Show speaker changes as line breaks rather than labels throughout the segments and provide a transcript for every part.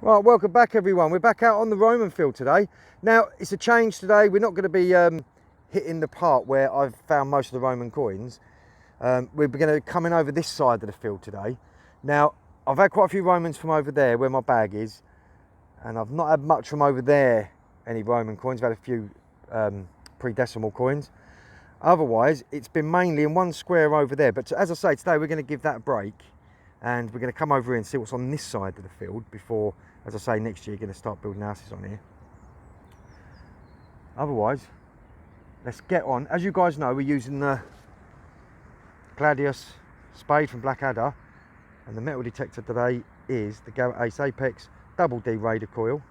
Right, welcome back everyone. We're back out on the Roman field today. Now, it's a change today. We're not going to be hitting the part where I've found most of the Roman coins. We're going to be coming over this side of the field today. Now, I've had quite a few Romans from over there where my bag is, and I've not had much from over there, any Roman coins. I've had a few pre-decimal coins. Otherwise, it's been mainly in one square over there. But as I say, today we're going to give that a break, and we're going to come over here and see what's on this side of the field before, as I say, next year you're going to start building houses on here. Otherwise, let's get on. As you guys know, we're using the Gladius spade from Blackadder, and the metal detector today is the Garrett Ace Apex Double D Raider coil.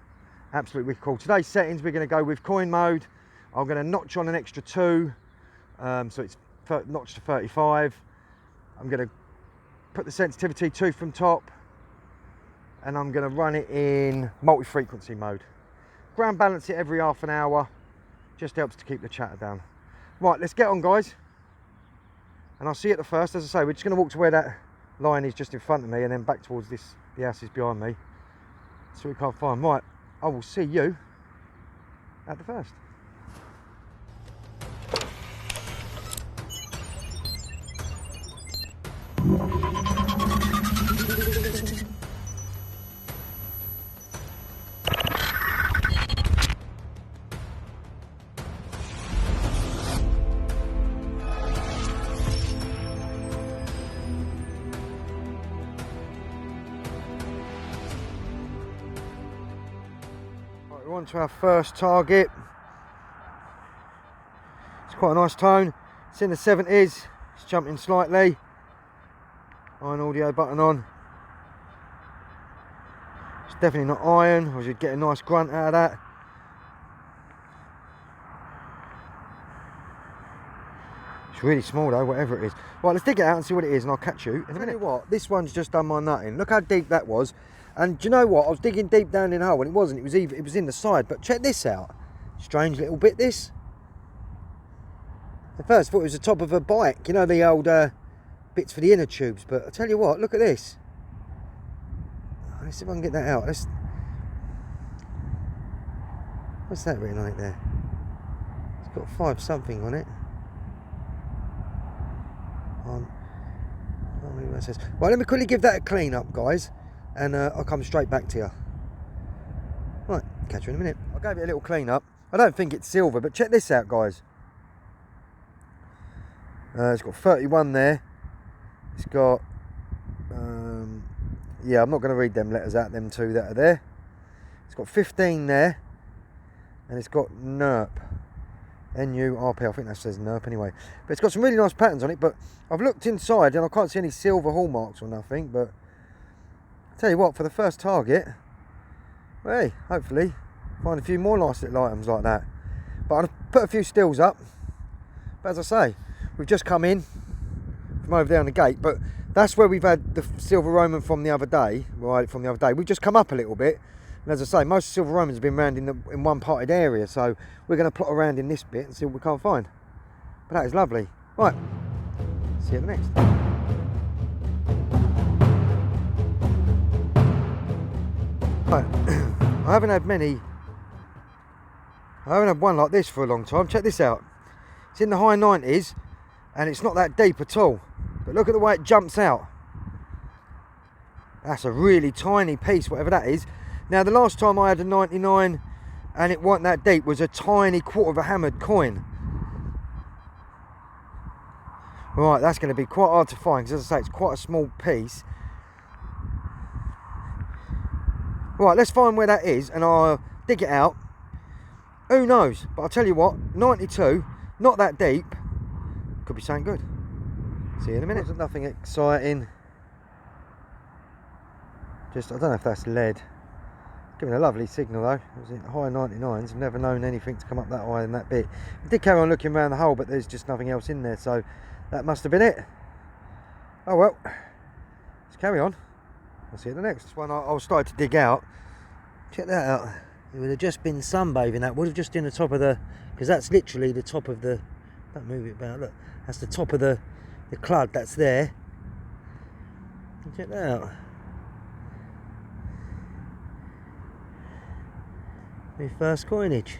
Absolutely wicked cool. Today's settings, we're going to go with coin mode. I'm going to notch on an extra 2, so it's notched to 35. I'm going to put the sensitivity 2 from top, and I'm going to run it in multi-frequency mode. Ground balance it every half an hour, just helps to keep the chatter down. Right, let's get on, guys, and I'll see you at the first. As I say, we're just going to walk to where that line is just in front of me, and then back towards the houses behind me, so we can't find. Right, I will see you at the first. We're on to our first target. It's quite a nice tone. It's in the 70s. It's jumping slightly. Iron audio button on. It's definitely not iron, or you'd get a nice grunt out of that. It's really small though, whatever it is. Right, let's dig it out and see what it is, and I'll catch you in a minute. What? This one's just done my nutting. Look how deep that was. And do you know what? I was digging deep down in the hole, and it wasn't. It was in the side. But check this out. Strange little bit, this. At first I thought it was the top of a bike. You know, the old bits for the inner tubes. But I tell you what, look at this. Let's see if I can get that out. What's that written on it there? It's got 5 something on it. Right, let me quickly give that a clean up, guys, and I'll come straight back to you. Right, catch you in a minute. I gave it a little clean up. I don't think it's silver, but check this out, guys. It's got 31 there. It's got yeah, I'm not going to read them letters out, them 2 that are there. It's got 15 there, and it's got NURP. N-U-R-P, I think that says NURP anyway. But it's got some really nice patterns on it, but I've looked inside and I can't see any silver hallmarks or nothing. But I'll tell you what, for the first target, well, hey, hopefully find a few more nice little items like that. But I've put a few stills up. But as I say, we've just come in from over there on the gate, but that's where we've had the silver Roman from the other day. Right, from the other day. We've just come up a little bit. And as I say, most silver Romans have been around in one parted area, so we're going to plot around in this bit and see what we can't find. But that is lovely. Right, see you at the next. Right, I haven't had one like this for a long time. Check this out. It's in the high 90s, and it's not that deep at all. But look at the way it jumps out. That's a really tiny piece, whatever that is. Now, the last time I had a 99 and it wasn't that deep was a tiny quarter of a hammered coin. Right, that's going to be quite hard to find because, as I say, it's quite a small piece. Right, let's find where that is and I'll dig it out. Who knows? But I'll tell you what, 92, not that deep, could be something good. See you in a minute. Nothing exciting. Just, I don't know if that's lead. Giving a lovely signal though. It was in high 99s. I've never known anything to come up that high in that bit. I did carry on looking around the hole, but there's just nothing else in there, so that must have been it. Oh well, let's carry on. I'll see you at the next one. I'll start to dig out. Check that out. It would have just been sunbathing. That would have just been the top of the, because that's literally the top of the. Don't move it about. Look, that's the top of the clud. That's there. Check that out. my first coinage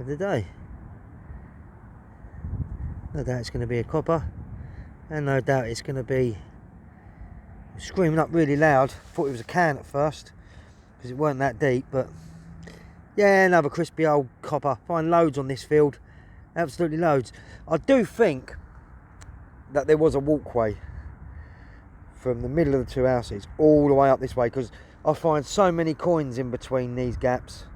of the day. No doubt it's going to be a copper, and no doubt it's going to be screaming up really loud. Thought it was a can at first because it weren't that deep, but yeah, another crispy old copper. Find loads on this field, absolutely loads. I do think that there was a walkway from the middle of the two houses all the way up this way, because I find so many coins in between these gaps.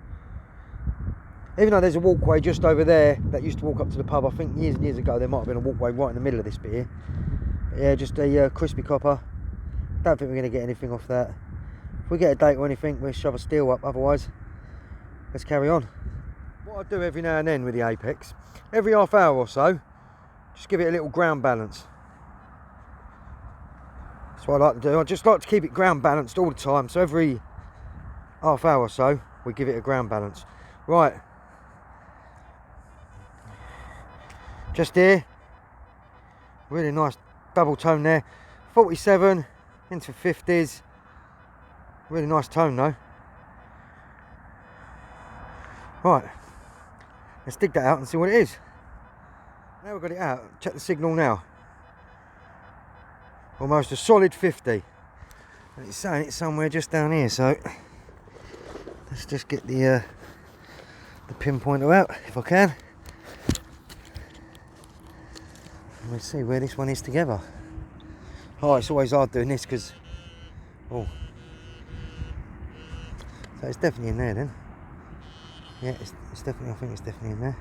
Even though there's a walkway just over there that used to walk up to the pub, I think years and years ago there might have been a walkway right in the middle of this bit here. But yeah, just a crispy copper. Don't think we're going to get anything off that. If we get a date or anything, we'll shove a steel up. Otherwise, let's carry on. What I do every now and then with the Apex, every half hour or so, just give it a little ground balance. That's what I like to do. I just like to keep it ground balanced all the time. So every half hour or so, we give it a ground balance. Right. Just here. Really nice double tone there. 47 into 50s. Really nice tone though. Right. Let's dig that out and see what it is. Now we've got it out. Check the signal now. Almost a solid 50, and it's saying it's somewhere just down here, so let's just get the pinpointer out if I can. We'll see where this one is together. Oh, it's always hard doing this because, oh, so it's definitely in there then. Yeah, it's definitely, I think it's definitely in there.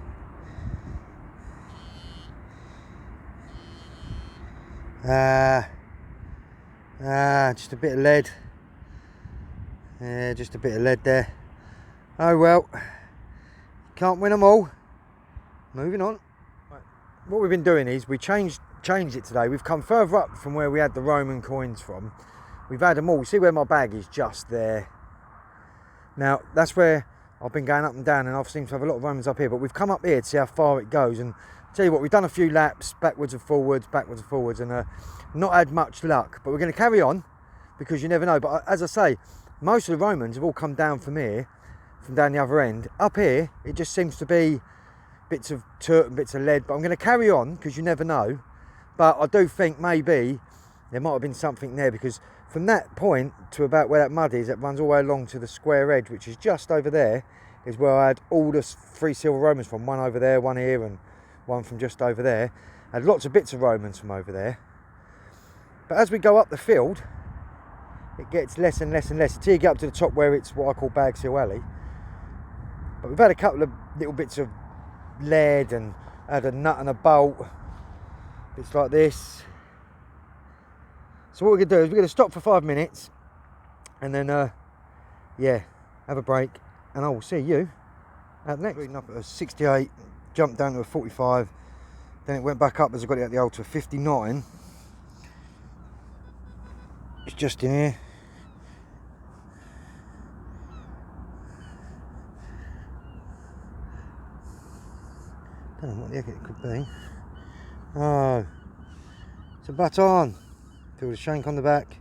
Just a bit of lead. Yeah, just a bit of lead there. Oh well, can't win them all. Moving on. Right. What we've been doing is we changed it today. We've come further up from where we had the Roman coins from. We've had them all. See where my bag is? Just there. Now that's where I've been going up and down, and I've seemed to have a lot of Romans up here. But we've come up here to see how far it goes, and tell you what, we've done a few laps backwards and forwards, and not had much luck. But we're going to carry on because you never know. But as I say, most of the Romans have all come down from here, from down the other end. Up here, it just seems to be bits of dirt and bits of lead. But I'm going to carry on because you never know. But I do think maybe there might have been something there, because from that point to about where that mud is, that runs all the way along to the square edge, which is just over there, is where I had all the 3 silver Romans from. One over there, one here, and one from just over there. I had lots of bits of Romans from over there. But as we go up the field, it gets less and less and less until you get up to the top where it's what I call Bags Hill Alley. But we've had a couple of little bits of lead, and had a nut and a bolt, bits like this. So what we're going to do is we're going to stop for 5 minutes, and then yeah, have a break, and I will see you at the next. Reading up at a 68, jumped down to a 45, then it went back up as I got it at the old to a 59. It's just in here. Don't know what the heck it could be. Oh, it's a baton. Feel the shank on the back.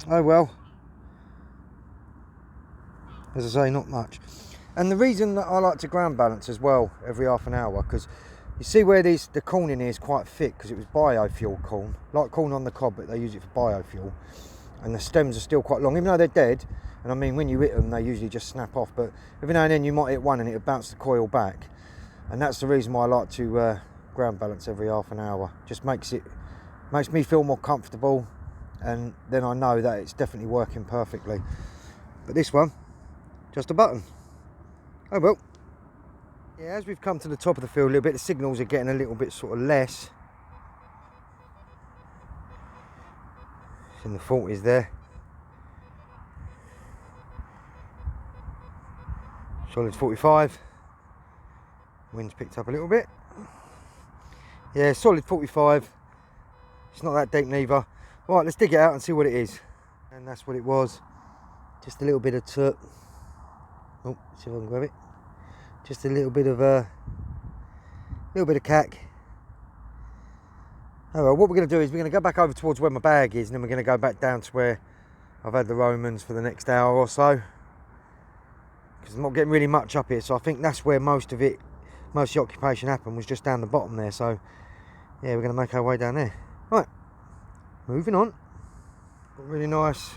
Oh well. As I say, not much. And the reason that I like to ground balance as well every half an hour, because you see where the corn in here is quite thick, because it was biofuel corn, like corn on the cob, but they use it for biofuel. And the stems are still quite long, even though they're dead. And I mean, when you hit them, they usually just snap off. But every now and then you might hit one and it'll bounce the coil back. And that's the reason why I like to ground balance every half an hour. Just makes me feel more comfortable, and then I know that it's definitely working perfectly. But this one, just a button. Oh well. Yeah, as we've come to the top of the field a little bit, the signals are getting a little bit sort of less. It's in the 40s there. Solid 45. Wind's picked up a little bit. Yeah, solid 45. It's not that deep neither. Right, let's dig it out and see what it is. And that's what it was. Just a little bit of tut. Oh, see if I can grab it. Just a little bit of cack. Oh well, what we're going to do is we're going to go back over towards where my bag is, and then we're going to go back down to where I've had the Romans for the next hour or so. because I'm not getting really much up here, so I think that's where most of the occupation happened, was just down the bottom there. So yeah, we're going to make our way down there. Right, moving on. Got really nice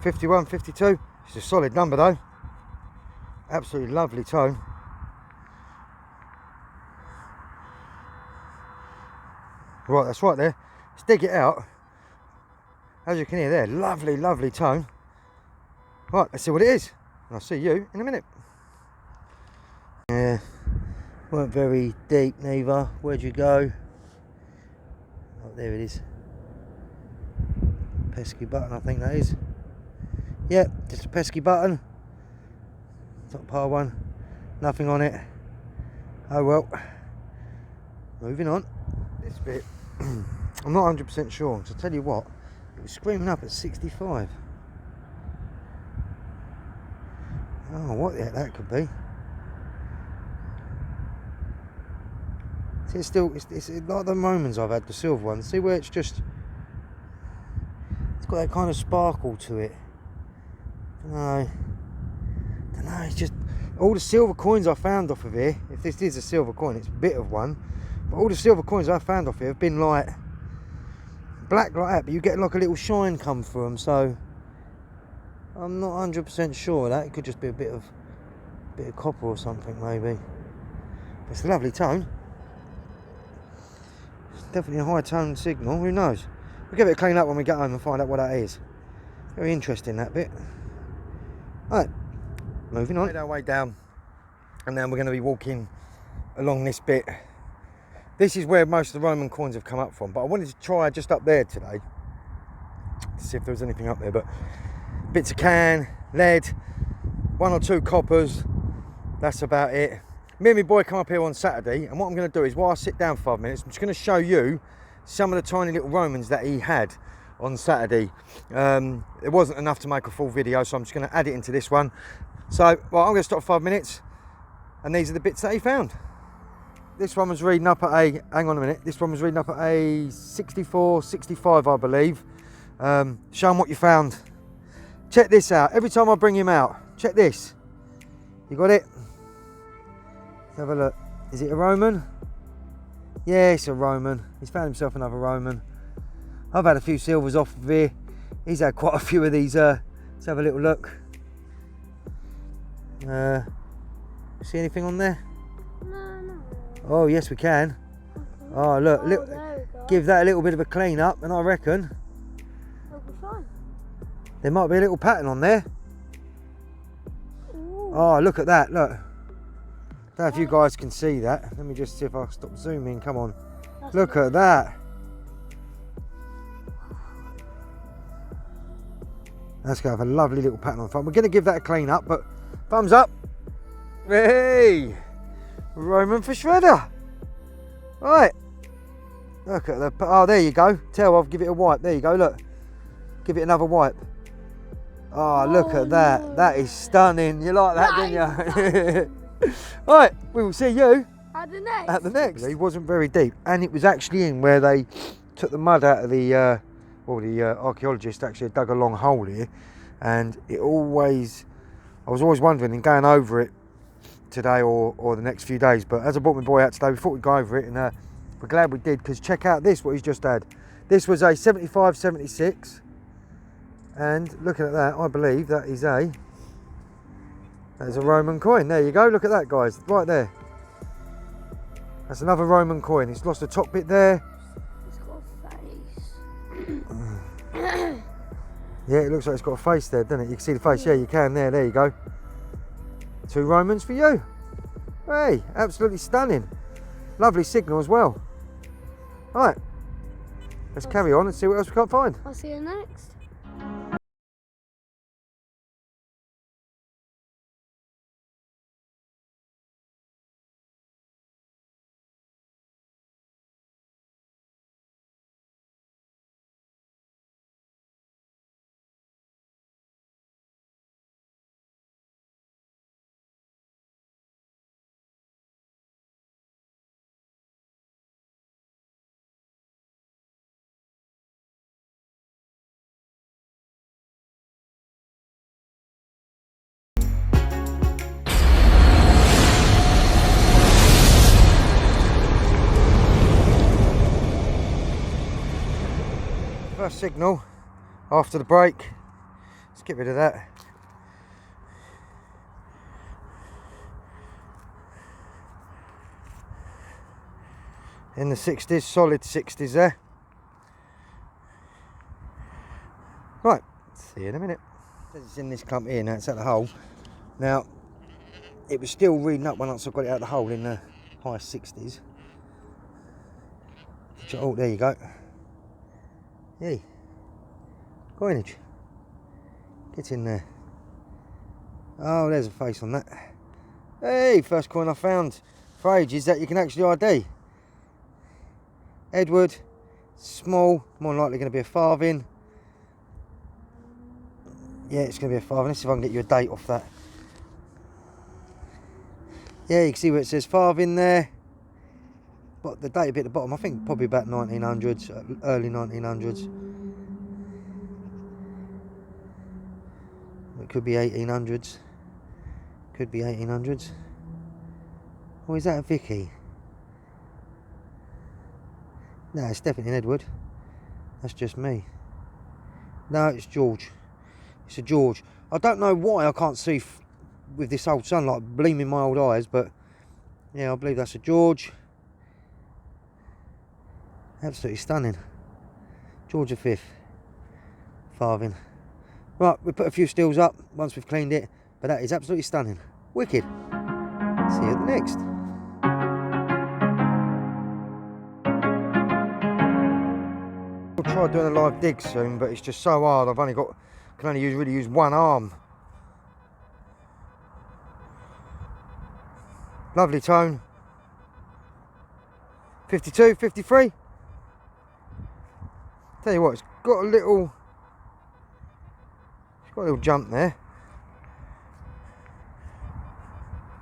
51, 52. It's a solid number though. Absolutely lovely tone. Right, that's right there. Let's dig it out. As you can hear there, lovely, lovely tone. Right, let's see what it is. And I'll see you in a minute. Yeah, weren't very deep neither. Where'd you go? Oh, there it is. Pesky button, I think that is. Yep, just a pesky button. Top par one. Nothing on it. Oh well. Moving on. This bit, I'm not 100% sure. So I tell you what, it was screaming up at 65. Oh, what the heck that could be. See, it's like the Romans I've had, the silver ones. See where it's just, it's got that kind of sparkle to it. Don't know, it's just, all the silver coins I found off of here, if this is a silver coin, it's a bit of one, but all the silver coins I found off here have been like, black like that, but you get like a little shine come through them, so I'm not 100% sure that. It could just be a bit of copper or something maybe. But it's a lovely tone. It's definitely a high tone signal, who knows? We'll give it a clean up when we get home and find out what that is. Very interesting, that bit. Right, moving on. Made our way down, and now we're going to be walking along this bit. This is where most of the Roman coins have come up from, but I wanted to try just up there today to see if there was anything up there. But bits of can, lead, one or two coppers, that's about it. Me and my boy come up here on Saturday, and what I'm going to do is, while I sit down for 5 minutes, I'm just going to show you some of the tiny little Romans that he had on Saturday. It wasn't enough to make a full video, so I'm just going to add it into this one. So, well, I'm going to stop 5 minutes, and these are the bits that he found. This one was reading up at a, hang on a minute, this one was reading up at a 64, 65, I believe. Show him what you found. Check this out. Every time I bring him out, check this. You got it? Let's have a look. Is it a Roman? Yeah, it's a Roman. He's found himself another Roman. I've had a few silvers off of here. He's had quite a few of these. Let's have a little look. See anything on there?
No.
Oh, yes, we can.
Okay.
Oh, look.
Oh, there we go.
Give that a little bit of a clean up, and I reckon
That'll be fine.
there might be a little pattern on there.
Ooh.
Oh, look at that. Look. I don't know if you guys can see that. Let me just see if I stop zooming. Come on.
That's
Look
nice.
at that. That's going to have a lovely little pattern on the front. We're going to give that a clean up, but thumbs up. Hey! Roman for shredder. Right. Look at the, oh, there you go. Tell, I'll give it a wipe. There you go, look. Give it another wipe. Oh, look at that.
no.
That is stunning. You like that, didn't you? Right, we will see you
At the next.
at the next. It wasn't very deep, and it was actually in where they took the mud out of the, well, the archaeologist actually dug a long hole here, and it always, I was always wondering in going over it today or the next few days, but as I brought my boy out today, we thought we'd go over it, and we're glad we did, because check out this, what he's just had. This was a 75-76, and looking at that, I believe that is a Roman coin. There you go, look at that, guys, right there. That's another Roman coin. It's lost the top bit there.
It's got a face.
Yeah, it looks like it's got a face there, doesn't it? You can see the face, yeah, you can there, there you go. 2 Romans for you. Hey, absolutely stunning. Lovely signal as well. Right, let's carry on and see what else we can't find.
I'll see you next.
Nice signal after the break. Let's get rid of that. In the 60s, solid 60s there. Right, see you in a minute. It's in this clump here now, it's at the hole. Now, it was still reading up once I got it out of the hole in the high 60s. Oh, there you go. Hey, coinage. Get in there. Oh, there's a face on that. Hey, first coin I found for ages that you can actually ID. Edward, small, more than likely going to be a farthing. Yeah, it's going to be a farthing. Let's see if I can get you a date off that. Yeah, you can see where it says farthing there. But the date a bit at the bottom, I think probably about 1900s, early 1900s. It could be 1800s. Could be 1800s. Or is that a Vicky? No, it's definitely an Edward. That's just me. No, it's George. It's a George. I don't know why I can't see with this old sunlight gleaming my old eyes, but yeah, I believe that's a George. Absolutely stunning. George V. Farthing. Right, we put a few stills up once we've cleaned it, but that is absolutely stunning. Wicked. See you at the next. I'll try doing a live dig soon, but it's just so hard. I've only got, can only really use one arm. Lovely tone. 52, 53. Tell you what, it's got a little jump there.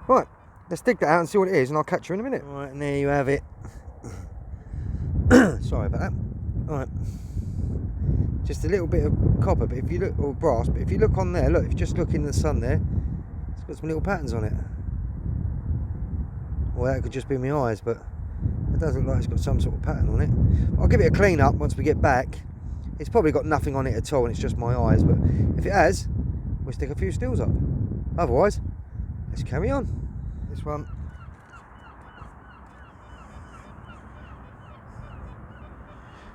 Right, let's dig that out and see what it is, and I'll catch you in a minute. Right, and there you have it. Sorry about that. Right, just a little bit of copper, but if you look, or brass, but if you look on there, look, if you just look in the sun there, it's got some little patterns on it. Well, that could just be my eyes, but it does look like it's got some sort of pattern on it. I'll give it a clean up once we get back. It's probably got nothing on it at all, and it's just my eyes, but if it has, we'll stick a few stills up. Otherwise, let's carry on. This one.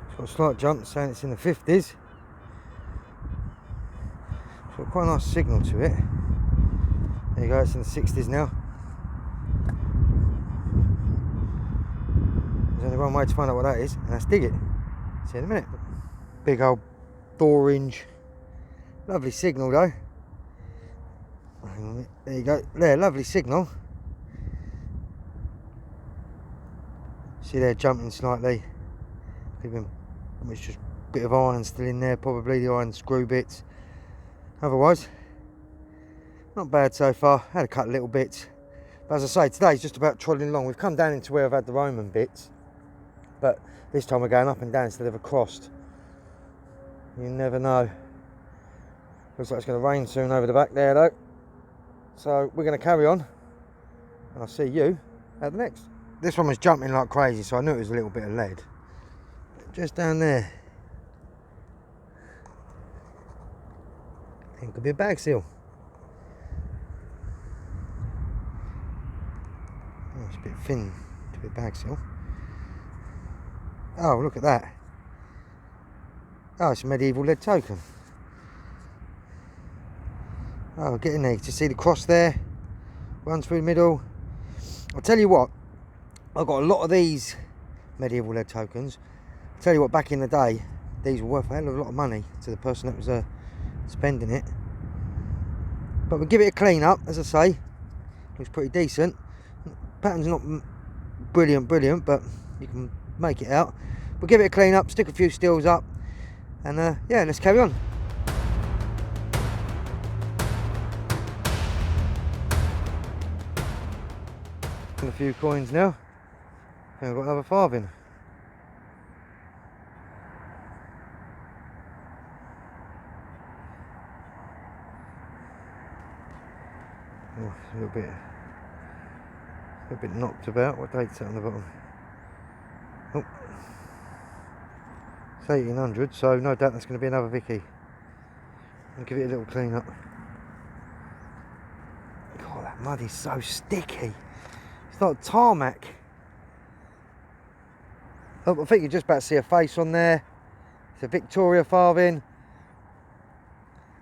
It's got a slight jump, saying it's in the 50s. It's got quite a nice signal to it. There you go, it's in the 60s now. There's only one way to find out what that is, and that's dig it. See you in a minute. Big old orange. Lovely signal though. There you go. There, lovely signal. See there, jumping slightly. It's just a bit of iron still in there, probably the iron screw bits. Otherwise, not bad so far. Had a couple of little bits. But as I say, today's just about trotting along. We've come down into where I've had the Roman bits. But this time we're going up and down instead of across. You never know. Looks like it's going to rain soon over the back there though. So we're going to carry on. And I'll see you at the next. This one was jumping like crazy, so I knew it was a little bit of lead. Just down there. I think it could be a bag seal. Oh, it's a bit thin to be a bag seal. Oh, look at that. Oh, it's a medieval lead token. Oh, get in there. You can see the cross there. Runs through the middle. I'll tell you what. I've got a lot of these medieval lead tokens. I'll tell you what, back in the day, these were worth a hell of a lot of money to the person that was spending it. But we'll give it a clean up, as I say. Looks pretty decent. Pattern's not brilliant, but you can make it out. We'll give it a clean up, stick a few stills up, and yeah, let's carry on. A few coins now. I think I've got another farthing. Oh, a little bit knocked about. What date's that on the bottom? Oh, 1800, so no doubt that's going to be another Vicky. I'll give it a little clean up. God, that mud is so sticky. It's like tarmac. Oh, I think you're just about to see a face on there. It's a Victoria farthing.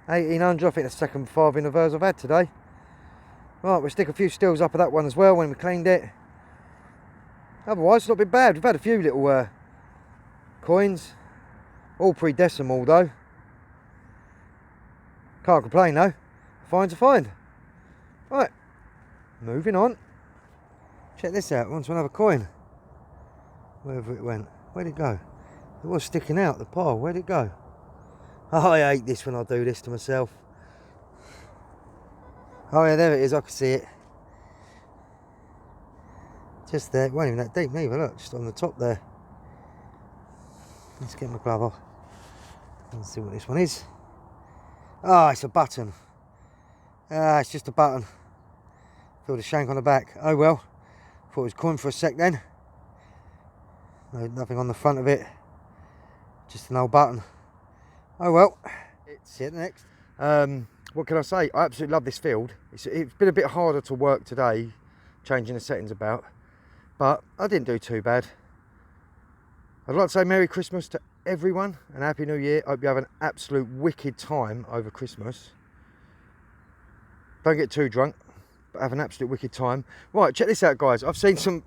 1800, I think that's the second farthing of hers I've had today. Right, we'll stick a few stills up of that one as well when we cleaned it. Otherwise, it's not been bad. We've had a few little coins. All pre-decimal though. Can't complain though. Fine's a fine. Right, moving on. Check this out, onto another coin. Wherever it went. Where'd it go? It was sticking out the pile. Where'd it go? Oh, I hate this when I do this to myself. Oh yeah, there it is, I can see it. Just there, it wasn't even that deep neither, look, just on the top there. Let's get my glove off. Let's see what this one is. Ah, it's a button. Ah, it's just a button. Feel the shank on the back. Oh well. Thought it was coin for a sec then. No, nothing on the front of it. Just an old button. Oh well. See you next. What can I say? I absolutely love this field. It's been a bit harder to work today, changing the settings about, but I didn't do too bad. I'd like to say Merry Christmas to everyone and Happy New Year. I hope you have an absolute wicked time over Christmas. Don't get too drunk, but have an absolute wicked time. Right, check this out, guys. I've seen some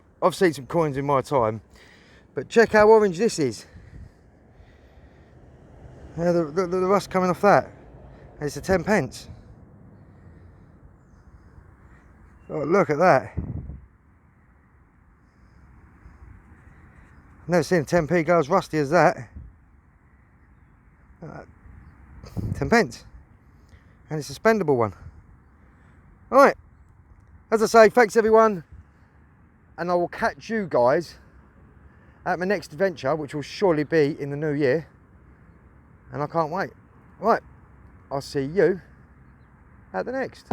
coins in my time, but check how orange this is. Yeah, the rust coming off that. It's a 10 pence. Oh, look at that. I've never seen a 10p go as rusty as that. 10 pence. And it's a spendable one. Alright. As I say, thanks everyone. And I will catch you guys at my next adventure, which will surely be in the new year. And I can't wait. Right. I'll see you at the next.